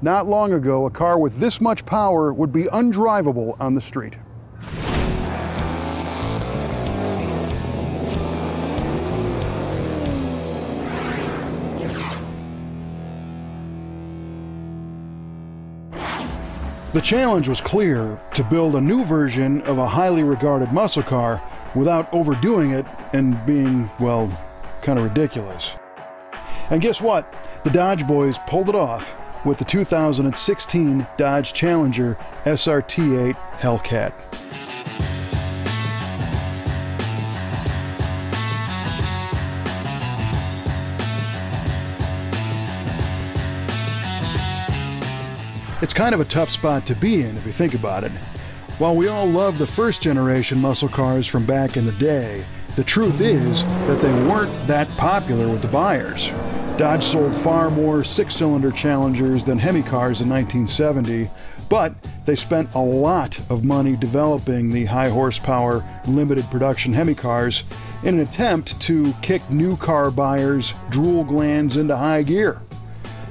Not long ago, a car with this much power would be undrivable on the street. The challenge was clear: to build a new version of a highly regarded muscle car without overdoing it and being, well, kind of ridiculous. And guess what? The Dodge boys pulled it off with the 2016 Dodge Challenger SRT8 Hellcat. It's kind of a tough spot to be in if you think about it. While we all love the first generation muscle cars from back in the day, the truth is that they weren't that popular with the buyers. Dodge sold far more six-cylinder Challengers than Hemi cars in 1970, but they spent a lot of money developing the high horsepower, limited production Hemi cars in an attempt to kick new car buyers' drool glands into high gear.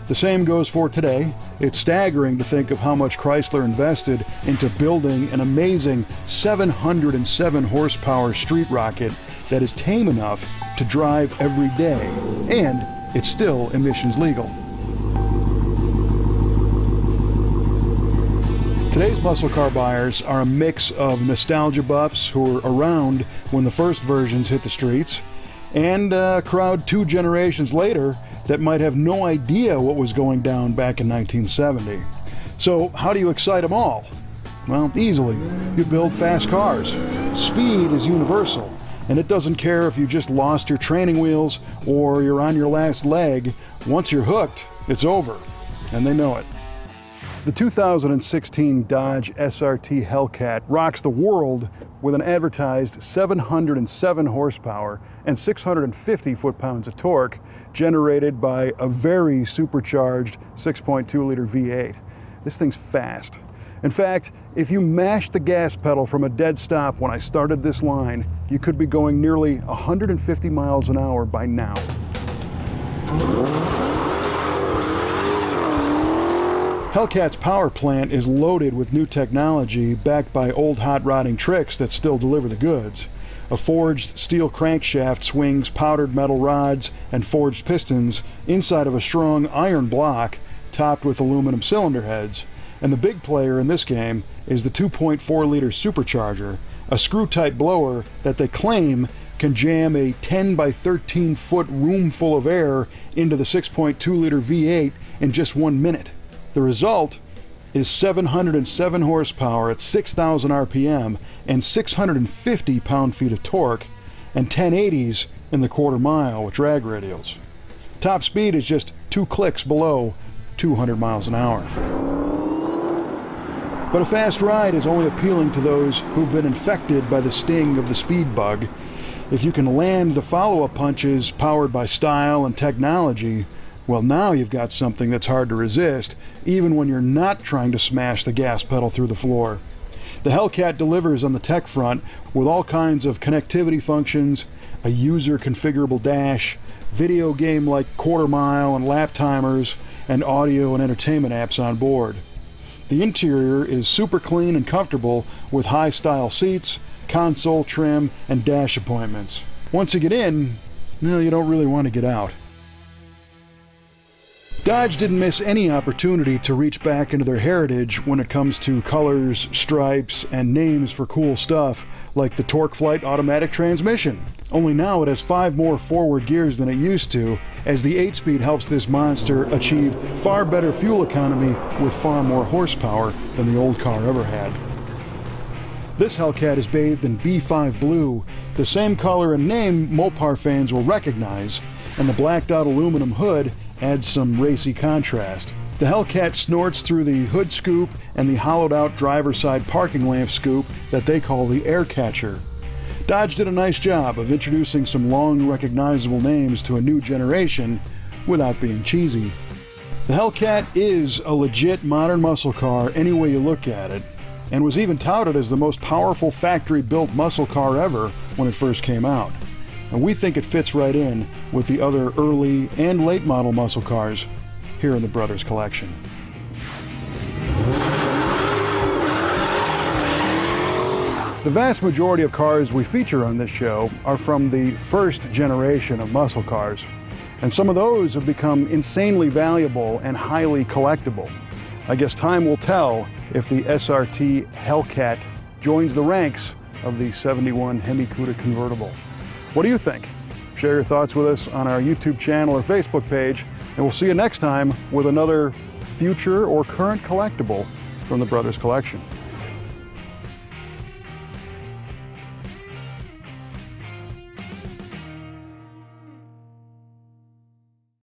The same goes for today. It's staggering to think of how much Chrysler invested into building an amazing 707 horsepower street rocket that is tame enough to drive every day, and it's still emissions legal. Today's muscle car buyers are a mix of nostalgia buffs who were around when the first versions hit the streets, and a crowd 2 generations later that might have no idea what was going down back in 1970. So how do you excite them all? Well, easily. You build fast cars. Speed is universal, and it doesn't care if you just lost your training wheels or you're on your last leg. Once you're hooked, it's over, and they know it. The 2016 Dodge SRT Hellcat rocks the world with an advertised 707 horsepower and 650 foot-pounds of torque generated by a very supercharged 6.2-liter V8. This thing's fast. In fact, if you mashed the gas pedal from a dead stop when I started this line, you could be going nearly 150 miles an hour by now. Hellcat's power plant is loaded with new technology backed by old hot rodding tricks that still deliver the goods. A forged steel crankshaft swings powdered metal rods and forged pistons inside of a strong iron block topped with aluminum cylinder heads. And the big player in this game is the 2.4-liter supercharger, a screw-type blower that they claim can jam a 10 by 13 foot room full of air into the 6.2-liter V8 in just 1 minute. The result is 707 horsepower at 6,000 RPM and 650 pound-feet of torque, and 1080s in the quarter mile with drag radials. Top speed is just 2 clicks below 200 miles an hour. But a fast ride is only appealing to those who've been infected by the sting of the speed bug. If you can land the follow-up punches powered by style and technology, well, now you've got something that's hard to resist, even when you're not trying to smash the gas pedal through the floor. The Hellcat delivers on the tech front with all kinds of connectivity functions, a user-configurable dash, video game-like quarter mile and lap timers, and audio and entertainment apps on board. The interior is super clean and comfortable with high-style seats, console trim, and dash appointments. Once you get in, you don't really want to get out. Dodge didn't miss any opportunity to reach back into their heritage when it comes to colors, stripes, and names for cool stuff like the TorqueFlite automatic transmission. Only now it has 5 more forward gears than it used to, as the 8-speed helps this monster achieve far better fuel economy with far more horsepower than the old car ever had. This Hellcat is bathed in B5 blue, the same color and name Mopar fans will recognize, and the blacked out aluminum hood adds some racy contrast. The Hellcat snorts through the hood scoop and the hollowed out driver's side parking lamp scoop that they call the air catcher. Dodge did a nice job of introducing some long recognizable names to a new generation without being cheesy. The Hellcat is a legit modern muscle car any way you look at it, and was even touted as the most powerful factory-built muscle car ever when it first came out. And we think it fits right in with the other early and late model muscle cars here in the Brothers collection. The vast majority of cars we feature on this show are from the first generation of muscle cars, and some of those have become insanely valuable and highly collectible. I guess time will tell if the SRT Hellcat joins the ranks of the 71 Hemi Cuda convertible. What do you think? Share your thoughts with us on our YouTube channel or Facebook page, and we'll see you next time with another future or current collectible from the Brothers Collection.